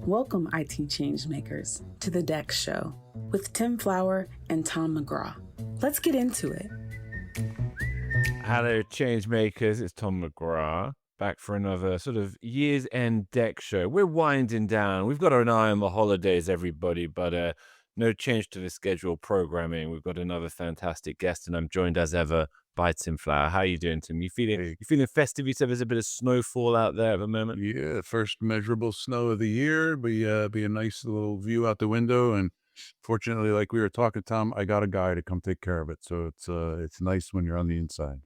Welcome, IT changemakers, to the Dex Show with Tim Flower and Tom McGraw. Let's get into it. Hello, changemakers. It's Tom McGraw back for another sort of year's end deck show. We're winding down. We've got an eye on the holidays, everybody, but no change to the schedule programming. We've got another fantastic guest, and I'm joined as ever by Tim Flower. How are you doing, Tim? You feeling festive? You said there's a bit of snowfall out there at the moment. Yeah, first measurable snow of the year. Be a nice little view out the window, and fortunately, like we were talking, Tom, I got a guy to come take care of it. So it's nice when you're on the inside.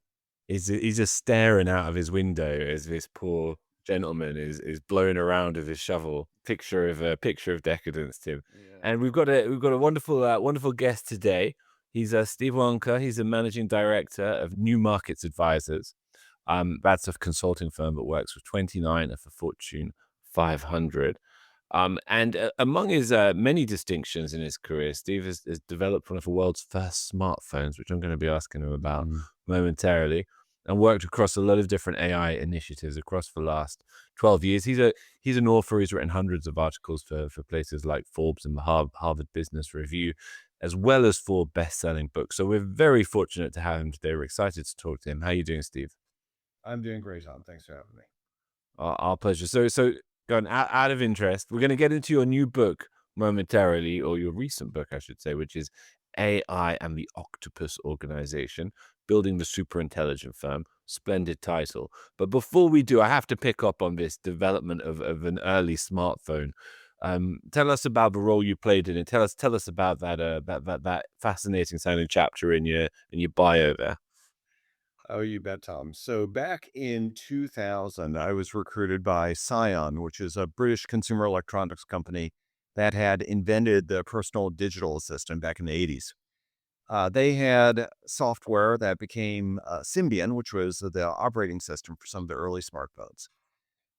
He's just staring out of his window as this poor gentleman is blowing around with his shovel. Picture of decadence, Tim. Yeah. And we've got a wonderful guest today. He's Steve Wunker. He's a managing director of New Markets Advisors. That's a consulting firm that works with 29 of the Fortune 500. And among his many distinctions in his career, Steve has developed one of the world's first smartphones, which I'm going to be asking him about momentarily, and worked across a lot of different AI initiatives across the last 12 years. He's an author. He's written hundreds of articles for places like Forbes and the Harvard Business Review, as well as 4 best-selling books. So we're very fortunate to have him today. We're excited to talk to him. How are you doing, Steve? I'm doing great, Tom. Thanks for having me. Our pleasure. So going out of interest, we're going to get into your new book momentarily, or your recent book, I should say, which is AI and the Octopus Organization, Building the Superintelligent Firm. Splendid title. But before we do, I have to pick up on this development of an early smartphone. Tell us about the role you played in it. Tell us about that fascinating sounding chapter in your bio there. Oh, you bet, Tom. So back in 2000, I was recruited by Scion, which is a British consumer electronics company that had invented the personal digital assistant back in the 80s. They had software that became Symbian, which was the operating system for some of the early smartphones.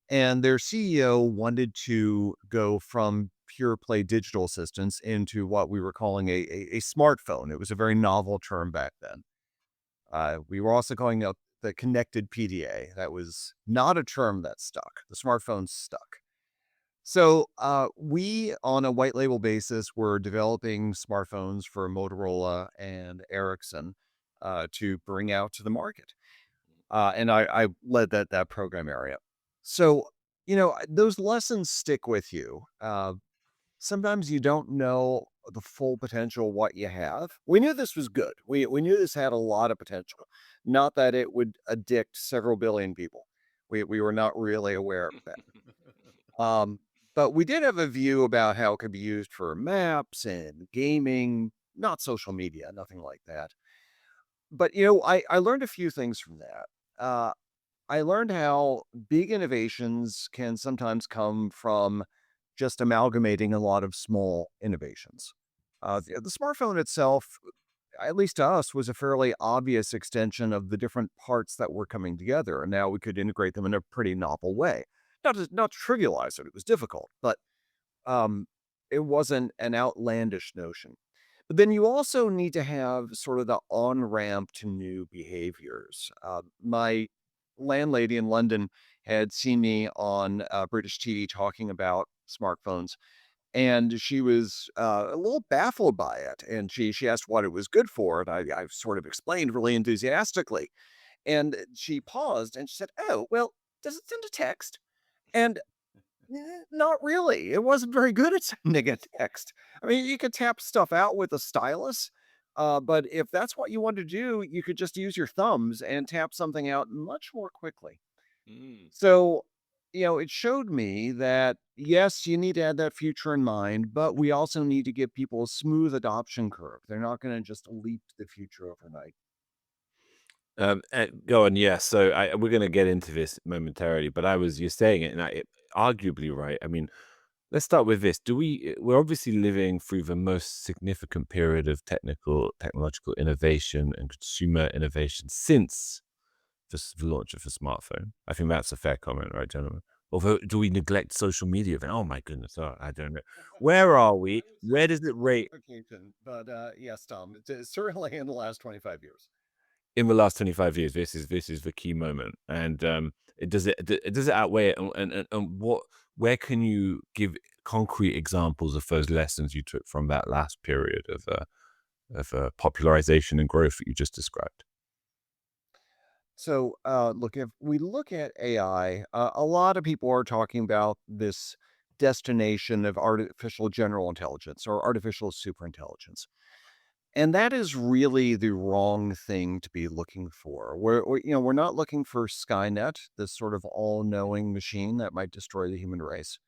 And their CEO wanted to go from pure play digital assistants into what we were calling a smartphone. It was a very novel term back then. We were also calling it the connected PDA. That was not a term that stuck. The smartphone stuck. So we, on a white label basis, were developing smartphones for Motorola and Ericsson to bring out to the market. And I led that program area. So, those lessons stick with you. Sometimes you don't know the full potential of what you have. We knew this was good. We knew this had a lot of potential. Not that it would addict several billion people. We were not really aware of that. But we did have a view about how it could be used for maps and gaming, not social media, nothing like that. But, I learned a few things from that. I learned how big innovations can sometimes come from just amalgamating a lot of small innovations. The smartphone itself, at least to us, was a fairly obvious extension of the different parts that were coming together. And now we could integrate them in a pretty novel way. Not to trivialize it, it was difficult, but it wasn't an outlandish notion. But then you also need to have sort of the on-ramp to new behaviors. My landlady in London had seen me on British TV talking about smartphones, and she was a little baffled by it. And she asked what it was good for, and I sort of explained really enthusiastically. And she paused and she said, "Oh, well, does it send a text?" And not really. It wasn't very good at sending a text. I mean, you could tap stuff out with a stylus, but if that's what you want to do, you could just use your thumbs and tap something out much more quickly. So, it showed me that, yes, you need to have that future in mind, but we also need to give people a smooth adoption curve. They're not going to just leap to the future overnight. Go on, yeah. So we're going to get into this momentarily, but you're saying it, and arguably right. I mean, let's start with this. We're obviously living through the most significant period of technological innovation and consumer innovation since the launch of the smartphone. I think that's a fair comment, right, gentlemen? Although, do we neglect social media? Oh my goodness, I don't know. Where are we? Where does it rate? But yes, Tom, it's certainly in the last 25 years. In the last 25 years, this is the key moment, and does it outweigh it? And where can you give concrete examples of those lessons you took from that last period of popularization and growth that you just described? So, look, if we look at AI, a lot of people are talking about this destination of artificial general intelligence or artificial superintelligence. And that is really the wrong thing to be looking for. We're not looking for Skynet, this sort of all-knowing machine that might destroy the human race.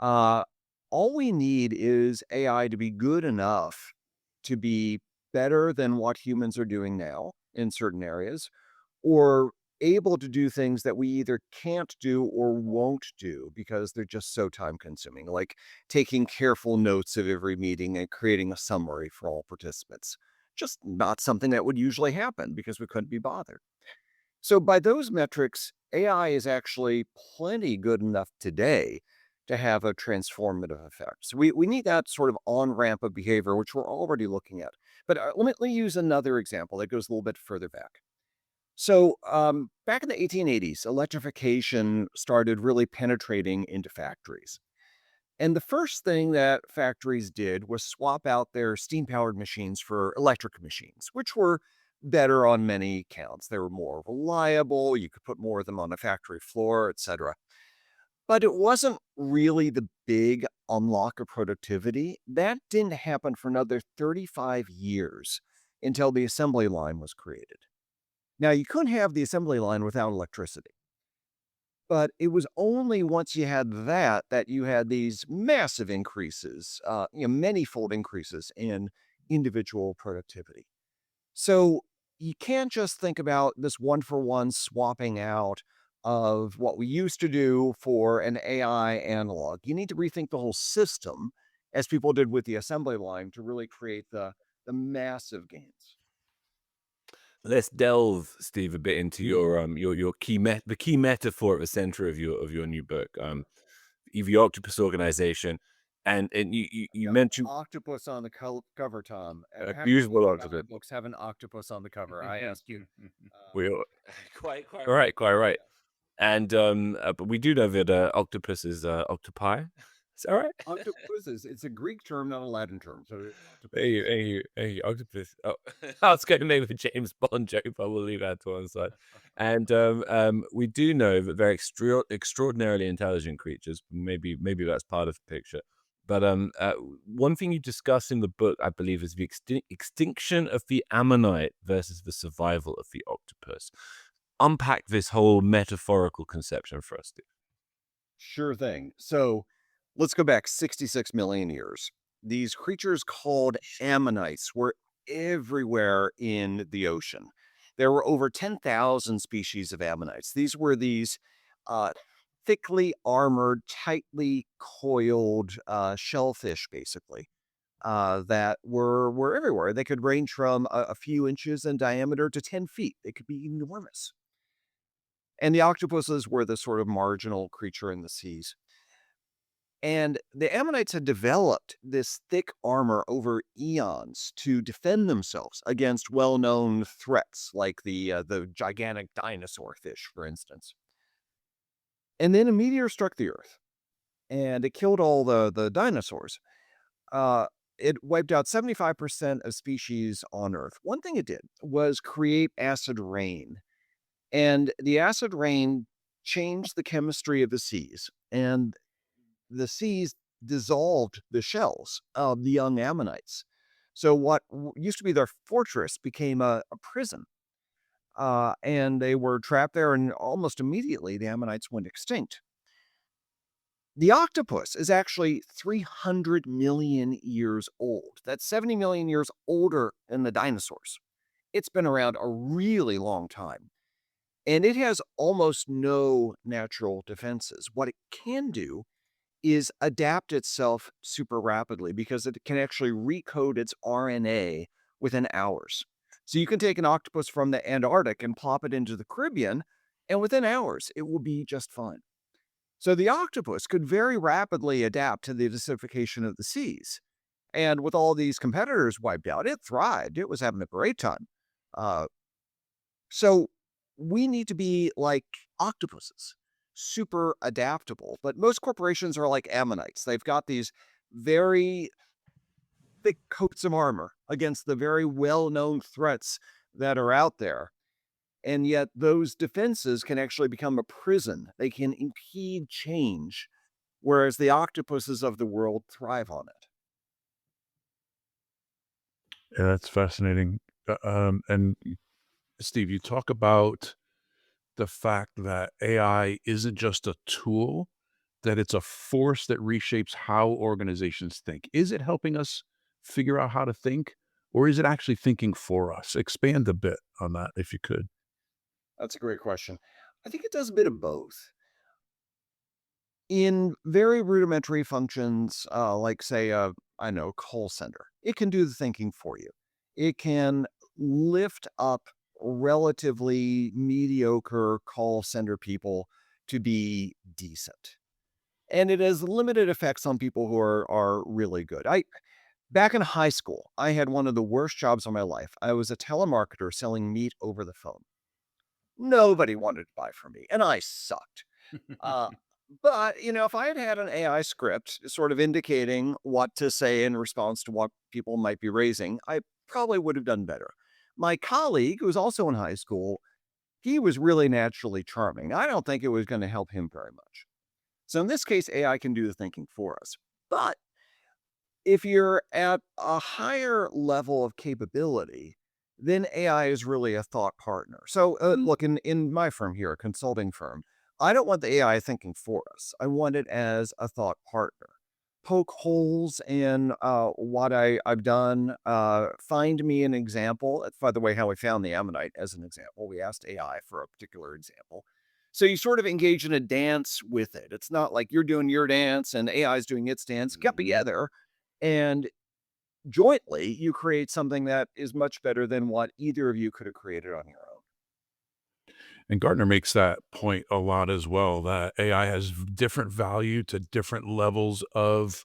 Uh, all we need is AI to be good enough to be better than what humans are doing now in certain areas, or able to do things that we either can't do or won't do because they're just so time consuming, like taking careful notes of every meeting and creating a summary for all participants. Just not something that would usually happen because we couldn't be bothered. So, by those metrics, AI is actually plenty good enough today to have a transformative effect. So, we need that sort of on ramp of behavior, which we're already looking at. But let me use another example that goes a little bit further back. So, back in the 1880s, electrification started really penetrating into factories. And the first thing that factories did was swap out their steam powered machines for electric machines, which were better on many counts. They were more reliable, you could put more of them on a factory floor, etc. But it wasn't really the big unlock of productivity. That didn't happen for another 35 years until the assembly line was created. Now, you couldn't have the assembly line without electricity. But it was only once you had that that you had these massive increases, many-fold increases in individual productivity. So you can't just think about this one-for-one swapping out of what we used to do for an AI analog. You need to rethink the whole system, as people did with the assembly line, to really create the massive gains. Let's delve, Steve, a bit into your the key metaphor at the center of your new book, the Octopus Organization, and you Got mentioned octopus on the cover, Tom. a How many beautiful of my octopus. books have an octopus on the cover? I ask you. We all- quite right. And but we do know that octopus is octopi. Is that right? Octopuses. It's a Greek term, not a Latin term. So Hey, hey, hey, octopus. Oh, I was going to make a James Bond joke, but we'll leave that to one side. And we do know that they're extraordinarily intelligent creatures. Maybe that's part of the picture. But one thing you discuss in the book, I believe, is the extinction of the ammonite versus the survival of the octopus. Unpack this whole metaphorical conception for us, Steve. Sure thing. So let's go back 66 million years. These creatures called ammonites were everywhere in the ocean. There were over 10,000 species of ammonites. These were these uh, thickly armored, tightly coiled shellfish, basically, that were everywhere. They could range from a few inches in diameter to 10 feet. They could be enormous. And the octopuses were the sort of marginal creature in the seas. And the Ammonites had developed this thick armor over eons to defend themselves against well-known threats, like the gigantic dinosaur fish, for instance. And then a meteor struck the Earth, and it killed all the dinosaurs. Uh, it wiped out 75% of species on Earth. One thing it did was create acid rain, and the acid rain changed the chemistry of the seas, and the seas dissolved the shells of the young ammonites. So what used to be their fortress became a prison, and they were trapped there. And almost immediately, the ammonites went extinct. The octopus is actually 300 million years old. That's 70 million years older than the dinosaurs. It's been around a really long time. And it has almost no natural defenses. What it can do is adapt itself super rapidly because it can actually recode its RNA within hours. So you can take an octopus from the Antarctic and plop it into the Caribbean, and within hours, it will be just fine. So the octopus could very rapidly adapt to the acidification of the seas. And with all these competitors wiped out, it thrived. It was having a great time. Uh, so we need to be like octopuses. super adaptable. But most corporations are like ammonites. They've got these very thick coats of armor against the very well-known threats that are out there. And yet those defenses can actually become a prison. They can impede change, whereas the octopuses of the world thrive on it. Yeah, that's fascinating. And Steve, you talk about the fact that AI isn't just a tool, that it's a force that reshapes how organizations think. Is it helping us figure out how to think, or is it actually thinking for us? Expand a bit on that if you could. That's a great question. I think it does a bit of both. In very rudimentary functions, like say I know, call center, it can do the thinking for you. It can lift up relatively mediocre call center people to be decent. And it has limited effects on people who are really good. I Back in high school, I had one of the worst jobs of my life. I was a telemarketer selling meat over the phone. Nobody wanted to buy from me, and I sucked. Uh, but, if I had had an AI script sort of indicating what to say in response to what people might be raising, I probably would have done better. My colleague, who was also in high school, he was really naturally charming. I don't think it was going to help him very much. So in this case, AI can do the thinking for us. But if you're at a higher level of capability, then AI is really a thought partner. So, look, in my firm here, a consulting firm, I don't want the AI thinking for us. I want it as a thought partner. Poke holes in what I've done. Find me an example. That's, by the way, how we found the ammonite as an example. We asked AI for a particular example. So you sort of engage in a dance with it. It's not like you're doing your dance and AI is doing its dance. Get together and jointly, you create something that is much better than what either of you could have created on your own. And Gartner makes that point a lot as well, that AI has different value to different levels of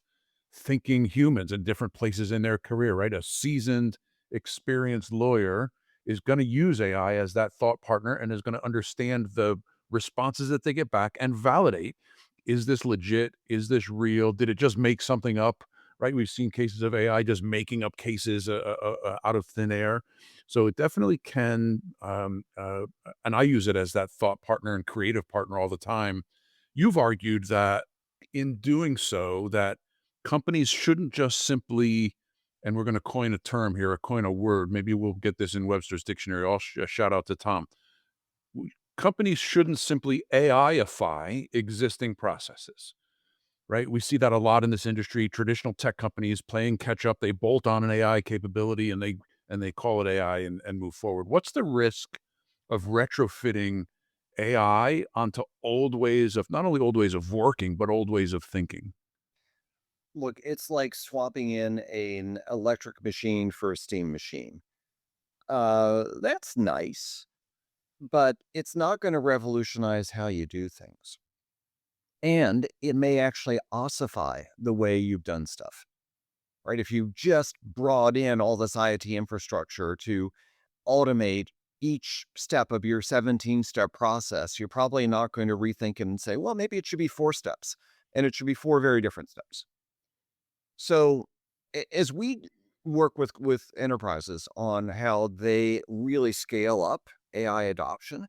thinking humans in different places in their career, right? A seasoned, experienced lawyer is going to use AI as that thought partner and is going to understand the responses that they get back and validate, is this legit? Is this real? Did it just make something up? Right? We've seen cases of AI just making up cases out of thin air. So it definitely can, and I use it as that thought partner and creative partner all the time. You've argued that in doing so, that companies shouldn't just simply, and we're going to coin a term here, or coin a word. Maybe we'll get this in Webster's dictionary. I'll shout out to Tom. Companies shouldn't simply AIify existing processes, right? We see that a lot in this industry. Traditional tech companies playing catch up, they bolt on an AI capability and they call it AI and move forward. What's the risk of retrofitting AI onto old ways of, not only old ways of working, but old ways of thinking? Look, it's like swapping in an electric machine for a steam machine. That's nice, but it's not going to revolutionize how you do things. And it may actually ossify the way you've done stuff, right? If you just brought in all this IoT infrastructure to automate each step of your 17-step process, you're probably not going to rethink it and say, well, maybe it should be 4 steps, and it should be 4 very different steps. So as we work with enterprises on how they really scale up AI adoption,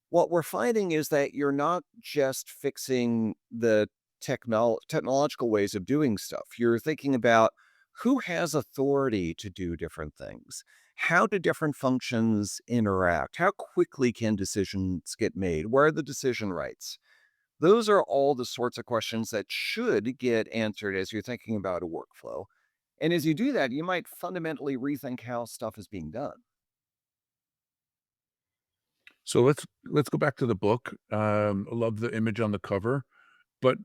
what we're finding is that you're not just fixing the technological ways of doing stuff. You're thinking about who has authority to do different things. How do different functions interact? How quickly can decisions get made? Where are the decision rights? Those are all the sorts of questions that should get answered as you're thinking about a workflow. And as you do that, you might fundamentally rethink how stuff is being done. So let's go back to the book. I love the image on the cover, but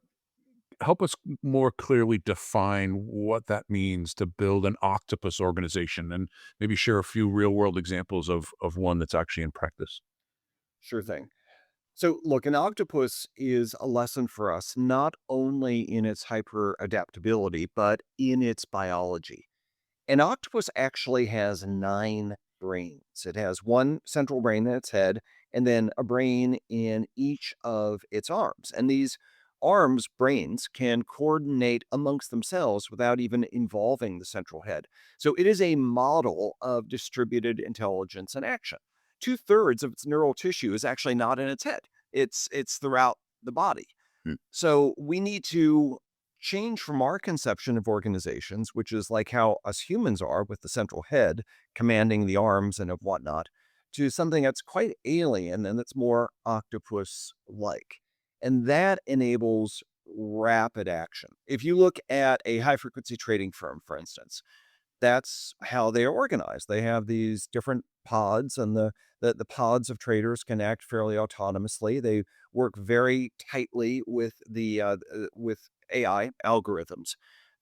help us more clearly define what that means to build an octopus organization, and maybe share a few real world examples of one that's actually in practice. Sure thing. So, look, an octopus is a lesson for us, not only in its hyper adaptability, but in its biology. An octopus actually has 9 brains. It has one central brain in its head and then a brain in each of its arms. And these arms, brains, can coordinate amongst themselves without even involving the central head. So it is a model of distributed intelligence and action. Two-thirds of its neural tissue is actually not in its head. It's throughout the body. Hmm. So we need to change from our conception of organizations, which is like how us humans are with the central head commanding the arms and of whatnot, to something that's quite alien and that's more octopus-like. And that enables rapid action. If you look at a high-frequency trading firm, for instance, that's how they are organized. They have these different pods, and the pods of traders can act fairly autonomously. They work very tightly with AI algorithms.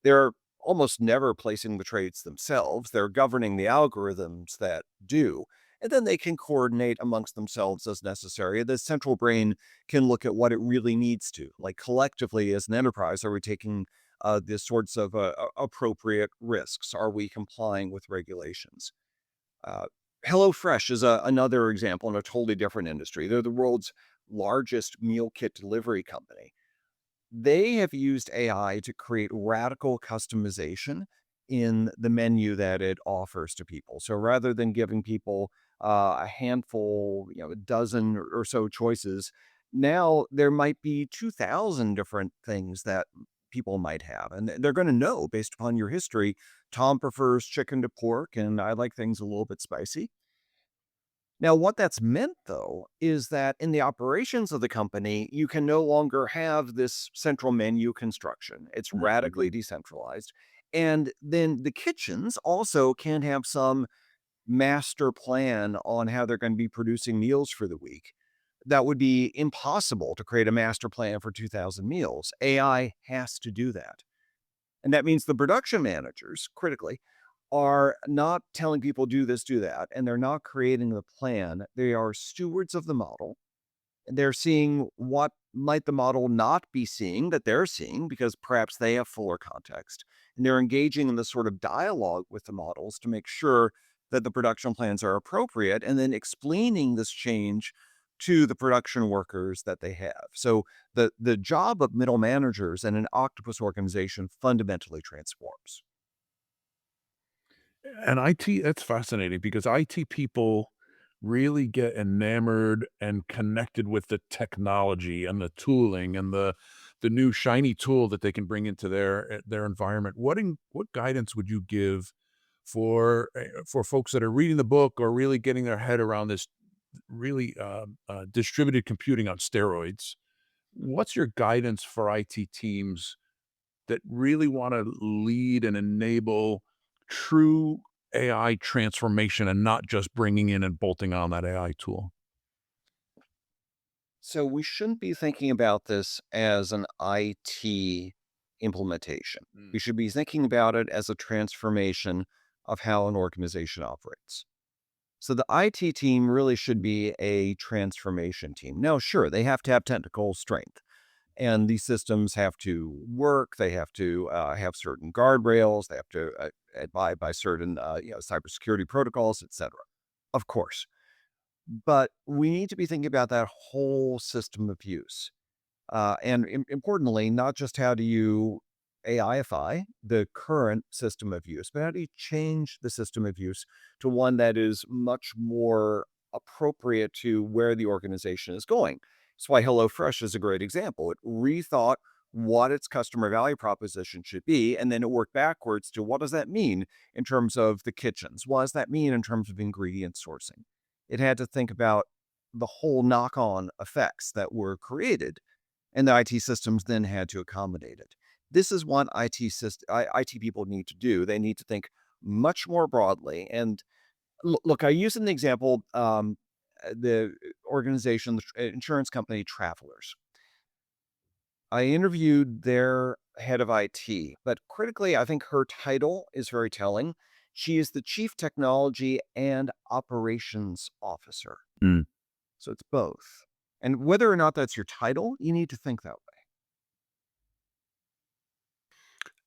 They're almost never placing the trades themselves. They're governing the algorithms that do. And then they can coordinate amongst themselves as necessary. The central brain can look at what it really needs to. Like collectively as an enterprise, are we taking the sorts of appropriate risks? Are we complying with regulations? Uh, HelloFresh is another example in a totally different industry. They're the world's largest meal kit delivery company. They have used AI to create radical customization in the menu that it offers to people. So rather than giving people a handful, a dozen or so choices, now there might be 2,000 different things that people might have. And they're going to know based upon your history. Tom prefers chicken to pork, and I like things a little bit spicy. Now, what that's meant, though, is that in the operations of the company, you can no longer have this central menu construction. It's radically decentralized. And then the kitchens also can have some master plan on how they're going to be producing meals for the week. That would be impossible to create a master plan for 2,000 meals. AI has to do that. And that means the production managers, critically, are not telling people do this, do that, and they're not creating the plan. They are stewards of the model. They're seeing what might the model not be seeing that they're seeing because perhaps they have fuller context. And they're engaging in this sort of dialogue with the models to make sure that the production plans are appropriate and then explaining this change to the production workers that they have. So the job of middle managers in an Octopus organization fundamentally transforms. And IT, that's fascinating because IT people really get enamored and connected with the technology and the tooling and the new shiny tool that they can bring into their environment. What guidance would you give for folks that are reading the book or really getting their head around this really distributed computing on steroids? What's your guidance for IT teams that really want to lead and enable true AI transformation and not just bringing in and bolting on that AI tool? So we shouldn't be thinking about this as an IT implementation. We should be thinking about it as a transformation of how an organization operates. So the IT team really should be a transformation team. Now, sure, they have to have technical strength, and these systems have to work. They have to have certain guardrails. They have to abide by certain cybersecurity protocols, etc. Of course, but we need to be thinking about that whole system of use. And importantly, not just how do you AIify the current system of use, but how do you change the system of use to one that is much more appropriate to where the organization is going? That's why HelloFresh is a great example. It rethought what its customer value proposition should be, and then it worked backwards to what does that mean in terms of the kitchens? What does that mean in terms of ingredient sourcing? It had to think about the whole knock-on effects that were created, and the IT systems then had to accommodate it. This is what IT people need to do. They need to think much more broadly. And look, I use an example, the organization, the insurance company Travelers. I interviewed their head of IT, but critically, I think her title is very telling. She is the Chief Technology and Operations Officer. Mm. So it's both. And whether or not that's your title, you need to think that way.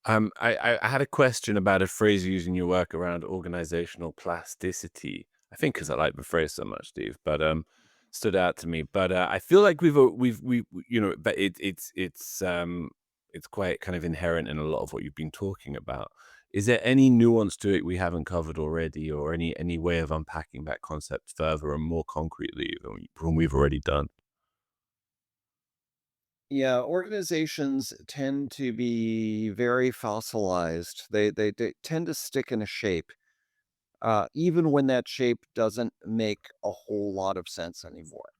I had a question about a phrase you use in your work around organizational plasticity. I think because I like the phrase so much, Steve. But stood out to me. But I feel like but it's quite kind of inherent in a lot of what you've been talking about. Is there any nuance to it we haven't covered already, or any way of unpacking that concept further and more concretely than we've already done? Yeah, organizations tend to be very fossilized. They tend to stick in a shape, even when that shape doesn't make a whole lot of sense anymore.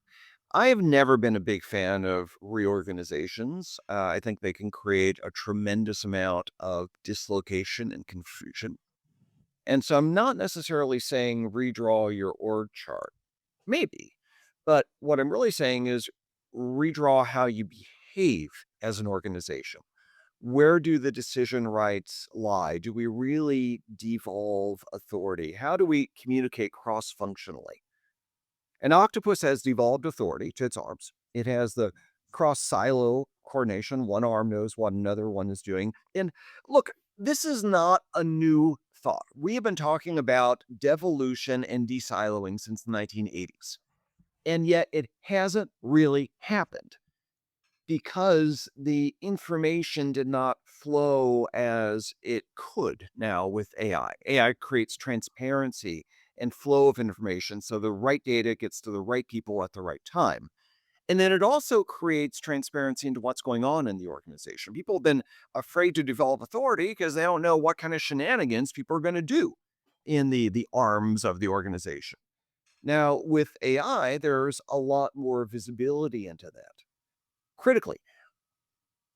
I have never been a big fan of reorganizations. I think they can create a tremendous amount of dislocation and confusion. And so I'm not necessarily saying redraw your org chart. Maybe. But what I'm really saying is redraw how you behave as an organization. Where do the decision rights lie? Do we really devolve authority? How do we communicate cross functionally? An octopus has devolved authority to its arms. It has the cross silo coordination. One arm knows what another one is doing. And look, this is not a new thought. We have been talking about devolution and desiloing since the 1980s. And yet it hasn't really happened because the information did not flow as it could now with AI. AI creates transparency and flow of information so the right data gets to the right people at the right time. And then it also creates transparency into what's going on in the organization. People have been afraid to develop authority because they don't know what kind of shenanigans people are going to do in the arms of the organization. Now, with AI, there's a lot more visibility into that. Critically,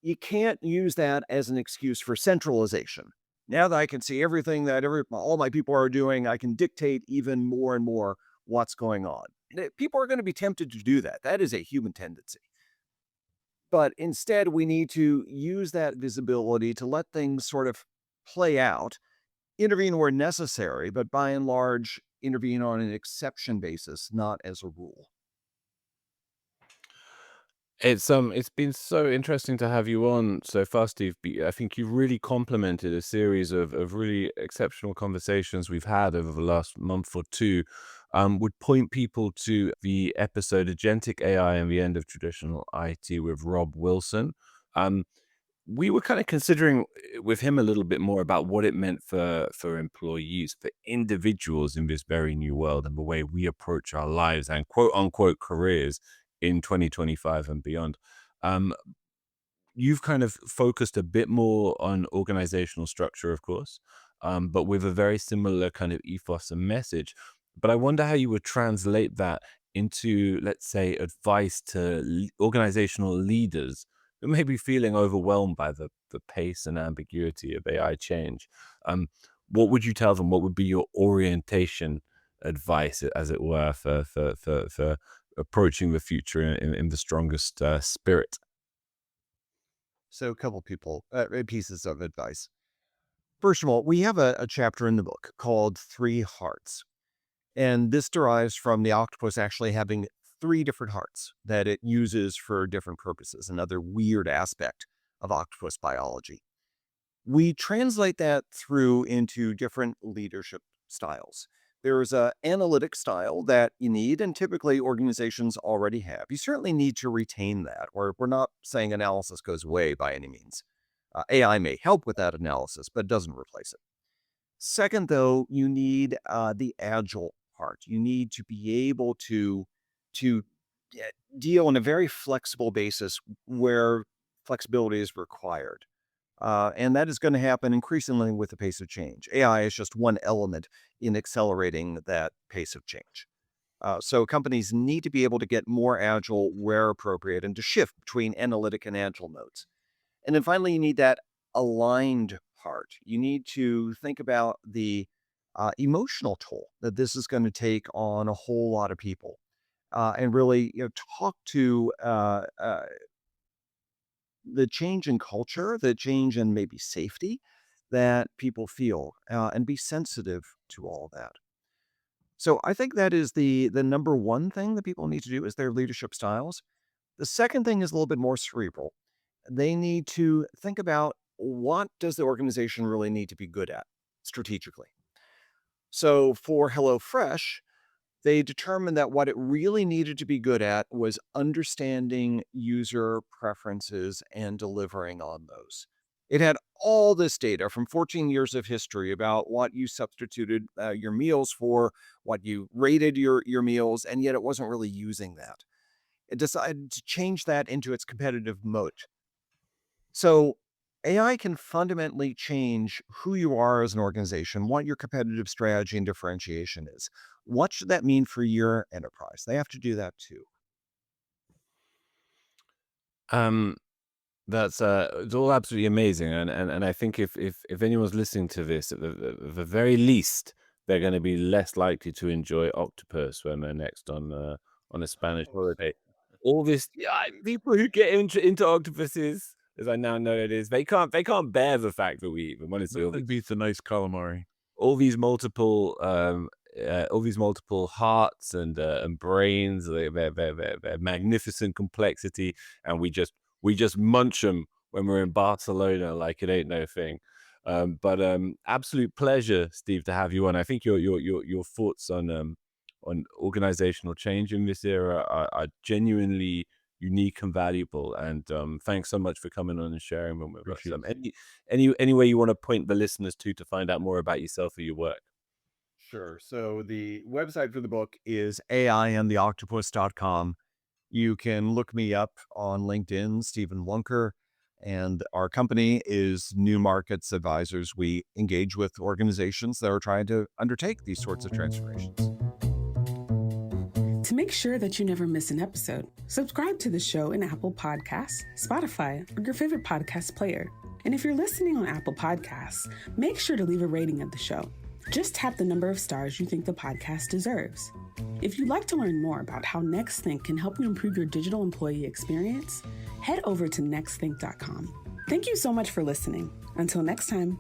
you can't use that as an excuse for centralization. Now that I can see everything that all my people are doing, I can dictate even more and more what's going on. People are going to be tempted to do that. That is a human tendency. But instead, we need to use that visibility to let things sort of play out, intervene where necessary, but by and large, intervene on an exception basis, not as a rule. It's been so interesting to have you on so far, Steve. I think you've really complemented a series of really exceptional conversations we've had over the last month or two. Would point people to the episode Agentic AI and the End of Traditional IT with Rob Wilson. Um, we were kind of considering with him a little bit more about what it meant for employees, for individuals in this very new world and the way we approach our lives and quote unquote careers in 2025 and beyond. Um, you've kind of focused a bit more on organizational structure, of course, but with a very similar kind of ethos and message. But I wonder how you would translate that into, let's say, advice to organizational leaders who may be feeling overwhelmed by the pace and ambiguity of AI change. Um, what would you tell them? What would be your orientation advice, as it were, for approaching the future in the strongest spirit? So, a couple pieces of advice. First of all, we have a chapter in the book called Three Hearts. And this derives from the octopus actually having three different hearts that it uses for different purposes, another weird aspect of octopus biology. We translate that through into different leadership styles. There's a analytic style that you need, and typically organizations already have. You certainly need to retain that, or we're not saying analysis goes away by any means. AI may help with that analysis, but it doesn't replace it. Second, though, you need the agile part. You need to be able to uh, deal on a very flexible basis where flexibility is required. And that is going to happen increasingly with the pace of change. AI is just one element in accelerating that pace of change. So companies need to be able to get more agile where appropriate and to shift between analytic and agile modes. And then finally, you need that aligned part. You need to think about the emotional toll that this is going to take on a whole lot of people, and really, talk to the change in culture, the change in maybe safety that people feel, and be sensitive to all that. So I think that is the number one thing that people need to do is their leadership styles. The second thing is a little bit more cerebral. They need to think about what does the organization really need to be good at strategically. So for HelloFresh, they determined that what it really needed to be good at was understanding user preferences and delivering on those. It had all this data from 14 years of history about what you substituted your meals for, what you rated your meals, and yet it wasn't really using that. It decided to change that into its competitive moat. So AI can fundamentally change who you are as an organization, what your competitive strategy and differentiation is. What should that mean for your enterprise? They have to do that too. Um, That's it's all absolutely amazing, and I think if anyone's listening to this, at the very least, they're going to be less likely to enjoy octopus when they're next on a Spanish holiday. All this, yeah, people who get into octopuses, as I now know it is, they can't bear the fact that we eat them. Honestly, Nothing beats a nice calamari. all these multiple hearts and brains, their magnificent complexity, and we just munch them when we're in Barcelona like it ain't no thing. But absolute pleasure, Steve, to have you on. I think your thoughts on organizational change in this era are genuinely unique and valuable. And thanks so much for coming on and sharing them with us. Appreciate it. Any way you want to point the listeners to find out more about yourself or your work? Sure. So the website for the book is aiandtheoctopus.com. You can look me up on LinkedIn, Stephen Wunker, and our company is New Markets Advisors. We engage with organizations that are trying to undertake these sorts of transformations. To make sure that you never miss an episode, subscribe to the show in Apple Podcasts, Spotify, or your favorite podcast player. And if you're listening on Apple Podcasts, make sure to leave a rating of the show. Just tap the number of stars you think the podcast deserves. If you'd like to learn more about how NextThink can help you improve your digital employee experience, head over to nextthink.com. Thank you so much for listening. Until next time.